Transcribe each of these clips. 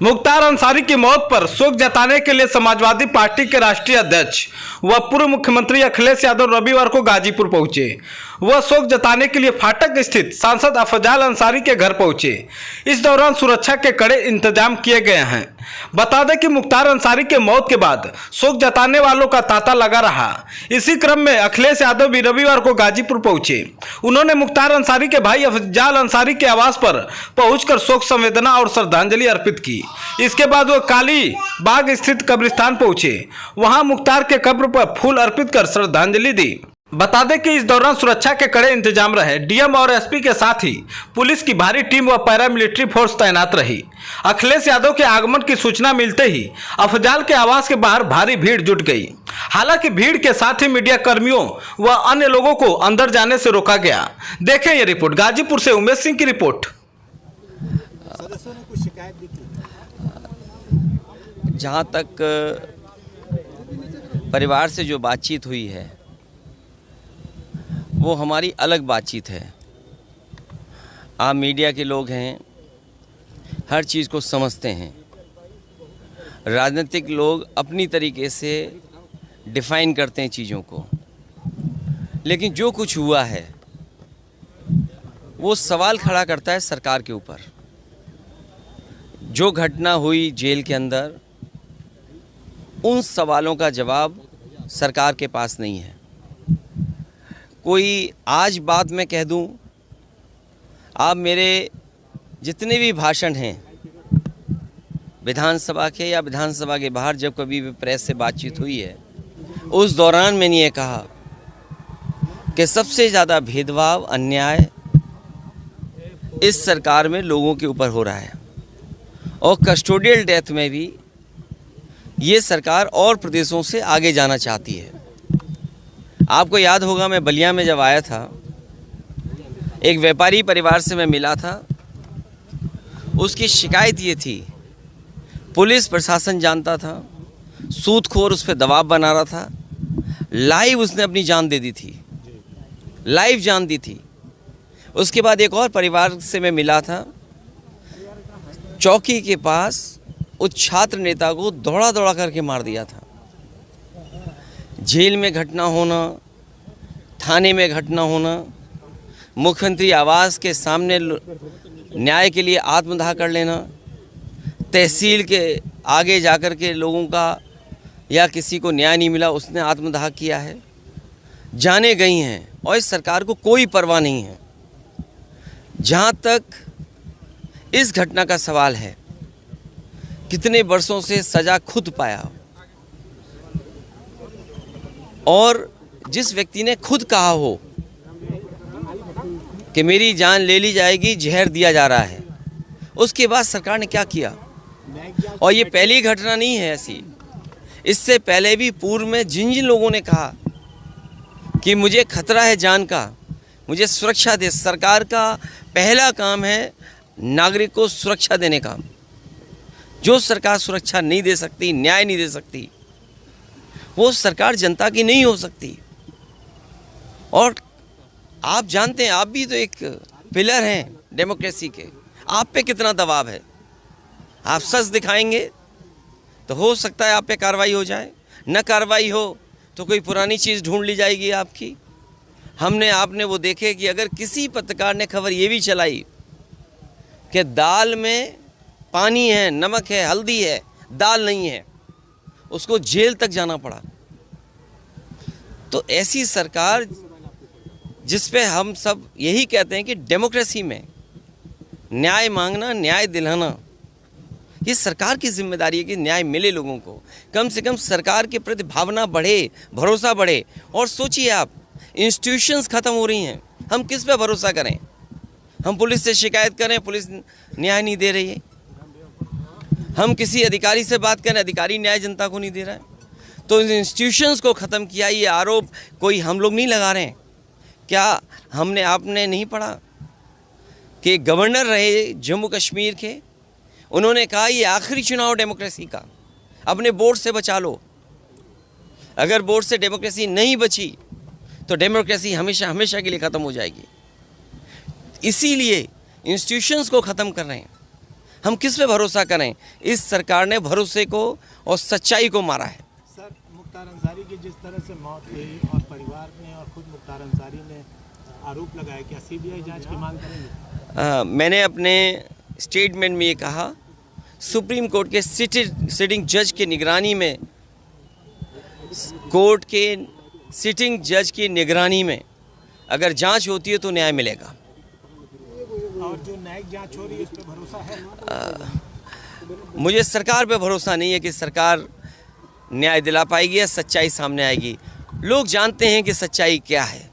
मुख्तार अंसारी की मौत पर शोक जताने के लिए समाजवादी पार्टी के राष्ट्रीय अध्यक्ष व पूर्व मुख्यमंत्री अखिलेश यादव रविवार को गाजीपुर पहुंचे। वह शोक जताने के लिए फाटक स्थित सांसद अफजाल अंसारी के घर पहुंचे। इस दौरान सुरक्षा के कड़े इंतजाम किए गए हैं। बता दें कि मुख्तार अंसारी के मौत के बाद शोक जताने वालों का तांता लगा रहा। इसी क्रम में अखिलेश यादव भी रविवार को गाजीपुर पहुंचे। उन्होंने मुख्तार अंसारी के भाई अफजाल अंसारी के आवास पर पहुंचकर शोक संवेदना और श्रद्धांजलि अर्पित की। इसके बाद वो काली बाग स्थित कब्रिस्तान पहुंचे। वहां मुख्तार के कब्र पर फूल अर्पित कर श्रद्धांजलि दी। बता दें कि इस दौरान सुरक्षा के कड़े इंतजाम रहे। डीएम और एसपी के साथ ही पुलिस की भारी टीम व पैरामिलिट्री फोर्स तैनात रही। अखिलेश यादव के आगमन की सूचना मिलते ही अफजाल के आवास के बाहर भारी भीड़ जुट गई। हालांकि भीड़ के साथ ही मीडिया कर्मियों व अन्य लोगों को अंदर जाने से रोका गया। देखें ये रिपोर्ट। गाजीपुर से उमेश सिंह की रिपोर्ट। सदस्यों ने कुछ शिकायत भी की? जहाँ तक परिवार से जो बातचीत हुई है वो हमारी अलग बातचीत है। आप मीडिया के लोग हैं, हर चीज़ को समझते हैं। राजनीतिक लोग अपनी तरीके से डिफ़ाइन करते हैं चीज़ों को, लेकिन जो कुछ हुआ है वो सवाल खड़ा करता है सरकार के ऊपर। जो घटना हुई जेल के अंदर, उन सवालों का जवाब सरकार के पास नहीं है। कोई आज बात मैं कह दूं, आप मेरे जितने भी भाषण हैं विधानसभा के या विधानसभा के बाहर, जब कभी भी प्रेस से बातचीत हुई है, उस दौरान मैंने ये कहा कि सबसे ज़्यादा भेदभाव, अन्याय इस सरकार में लोगों के ऊपर हो रहा है। और कस्टोडियल डेथ में भी ये सरकार और प्रदेशों से आगे जाना चाहती है। आपको याद होगा, मैं बलिया में जब आया था, एक व्यापारी परिवार से मैं मिला था। उसकी शिकायत ये थी, पुलिस प्रशासन जानता था, सूदखोर उस पर दबाव बना रहा था। लाइव उसने अपनी जान दे दी थी, लाइव जान दी थी। उसके बाद एक और परिवार से मैं मिला था, चौकी के पास उस छात्र नेता को दौड़ा दौड़ा करके मार दिया था। जेल में घटना होना, थाने में घटना होना, मुख्यमंत्री आवास के सामने न्याय के लिए आत्मदाह कर लेना, तहसील के आगे जाकर के लोगों का या किसी को न्याय नहीं मिला, उसने आत्मदाह किया है। जाने गई हैं और इस सरकार को कोई परवाह नहीं है। जहाँ तक इस घटना का सवाल है, कितने वर्षों से सज़ा खुद पाया, और जिस व्यक्ति ने खुद कहा हो कि मेरी जान ले ली जाएगी, जहर दिया जा रहा है, उसके बाद सरकार ने क्या किया। और ये पहली घटना नहीं है ऐसी। इससे पहले भी पूर्व में जिन जिन लोगों ने कहा कि मुझे खतरा है जान का, मुझे सुरक्षा दे, सरकार का पहला काम है नागरिक को सुरक्षा देने का। जो सरकार सुरक्षा नहीं दे सकती, न्याय नहीं दे सकती, वो सरकार जनता की नहीं हो सकती। और आप जानते हैं, आप भी तो एक पिलर हैं डेमोक्रेसी के। आप पे कितना दबाव है। आप सच दिखाएंगे तो हो सकता है आप पे कार्रवाई हो जाए, न कार्रवाई हो तो कोई पुरानी चीज़ ढूंढ ली जाएगी आपकी। आपने वो देखे कि अगर किसी पत्रकार ने खबर ये भी चलाई कि दाल में पानी है, नमक है, हल्दी है, दाल नहीं है, उसको जेल तक जाना पड़ा। तो ऐसी सरकार जिस पे हम सब यही कहते हैं कि डेमोक्रेसी में न्याय मांगना, न्याय दिलाना, ये सरकार की जिम्मेदारी है कि न्याय मिले लोगों को। कम से कम सरकार के प्रति भावना बढ़े, भरोसा बढ़े। और सोचिए आप, इंस्टीट्यूशंस ख़त्म हो रही हैं, हम किस पे भरोसा करें। हम पुलिस से शिकायत करें, पुलिस न्याय नहीं दे रही है। हम किसी अधिकारी से बात करें, अधिकारी न्याय जनता को नहीं दे रहा है। तो इन इंस्टीट्यूशंस को ख़त्म किया, ये आरोप कोई हम लोग नहीं लगा रहे हैं। क्या आपने नहीं पढ़ा कि गवर्नर रहे जम्मू कश्मीर के, उन्होंने कहा ये आखिरी चुनाव डेमोक्रेसी का, अपने वोट से बचा लो। अगर वोट से डेमोक्रेसी नहीं बची तो डेमोक्रेसी हमेशा हमेशा के लिए ख़त्म हो जाएगी। इसीलिए इंस्टीट्यूशंस को ख़त्म कर रहे हैं। हम किस पे भरोसा करें? इस सरकार ने भरोसे को और सच्चाई को मारा है। सर, मुख्तार अंसारी की जिस तरह से मौत हुई और परिवार ने और खुद मुख्तार अंसारी ने आरोप लगाया, क्या सीबीआई जांच की मांग करेंगे? मैंने अपने स्टेटमेंट में ये कहा, सुप्रीम कोर्ट के सिटिंग जज की निगरानी में, कोर्ट के सिटिंग जज की निगरानी में अगर जांच होती है तो न्याय मिलेगा। और जो न्यायिक जांच हो रही है उस पर भरोसा है? मुझे सरकार पे भरोसा नहीं है कि सरकार न्याय दिला पाएगी या सच्चाई सामने आएगी। लोग जानते हैं कि सच्चाई क्या है।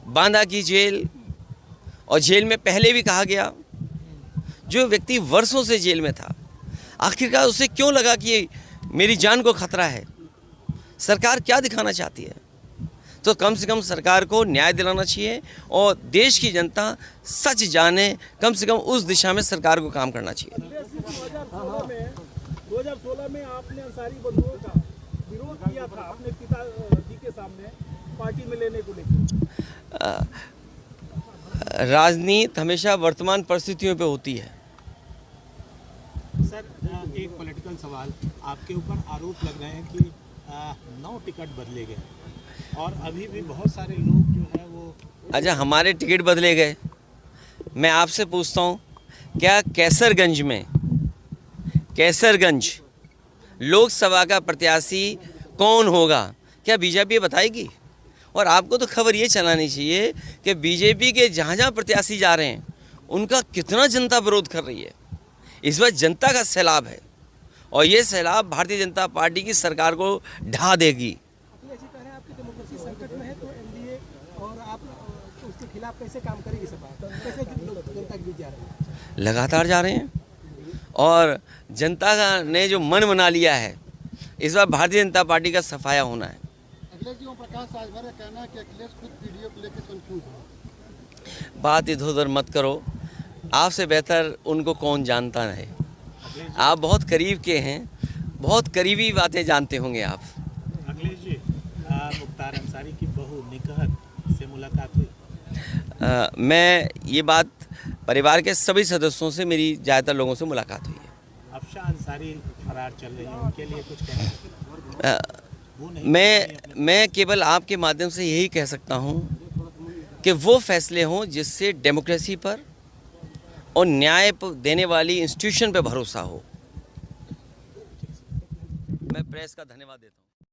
बांदा की जेल, और जेल में पहले भी कहा गया, जो व्यक्ति वर्षों से जेल में था, आखिरकार उसे क्यों लगा कि मेरी जान को खतरा है? सरकार क्या दिखाना चाहती है? तो कम से कम सरकार को न्याय दिलाना चाहिए और देश की जनता सच जाने, कम से कम उस दिशा में सरकार को काम करना चाहिए। 2016 में आपने अंसारी बंधुओं का विरोध किया था अपने पिताजी के सामने पार्टी में लेने को लेकर। राजनीति हमेशा वर्तमान परिस्थितियों पे होती है। सर, एक पॉलिटिकल सवाल, आपके ऊपर आरोप लग रहे हैं कि 9 टिकट बदले गए और अभी भी बहुत सारे लोग जो है वो। अच्छा, हमारे टिकट बदले गए? मैं आपसे पूछता हूँ, क्या कैसरगंज लोकसभा का प्रत्याशी कौन होगा? क्या बीजेपी बताएगी? और आपको तो खबर ये चलानी चाहिए कि बीजेपी के जहाँ जहाँ प्रत्याशी जा रहे हैं उनका कितना जनता विरोध कर रही है। इस बार जनता का सैलाब है और ये सैलाब भारतीय जनता पार्टी की सरकार को ढा देगी। अखिलेश जी कह रहे हैं आपकी डेमोक्रेसी संकट में है, तो एनडीए और आप उसके खिलाफ कैसे काम करेगी सरकार? कैसे जनता के बीच जा रहे हैं? लगातार जा रहे हैं और जनता ने जो मन बना लिया है, इस बार भारतीय जनता पार्टी का सफाया होना है। अखिलेश जी, ओम प्रकाश राजभर का कहना है कि अखिलेश खुद पीडीओ को लेकर कंफ्यूज है। बात इधर उधर मत करो, आपसे बेहतर उनको कौन जानता है। आप बहुत करीब के हैं, बहुत करीबी बातें जानते होंगे आप। अखिलेश जी, मुख्तार अंसारी की बहू निकहत से मुलाकात हुई? मैं ये बात, परिवार के सभी सदस्यों से, मेरी ज़्यादातर लोगों से मुलाकात हुई है। अफशान अंसारी फरार चल रही है, उनके लिए कुछ कहना? मैं केवल आपके माध्यम से यही कह सकता हूं कि वो फैसले हों जिससे डेमोक्रेसी पर और न्याय देने वाली इंस्टीट्यूशन पर भरोसा हो। मैं प्रेस का धन्यवाद देता हूं।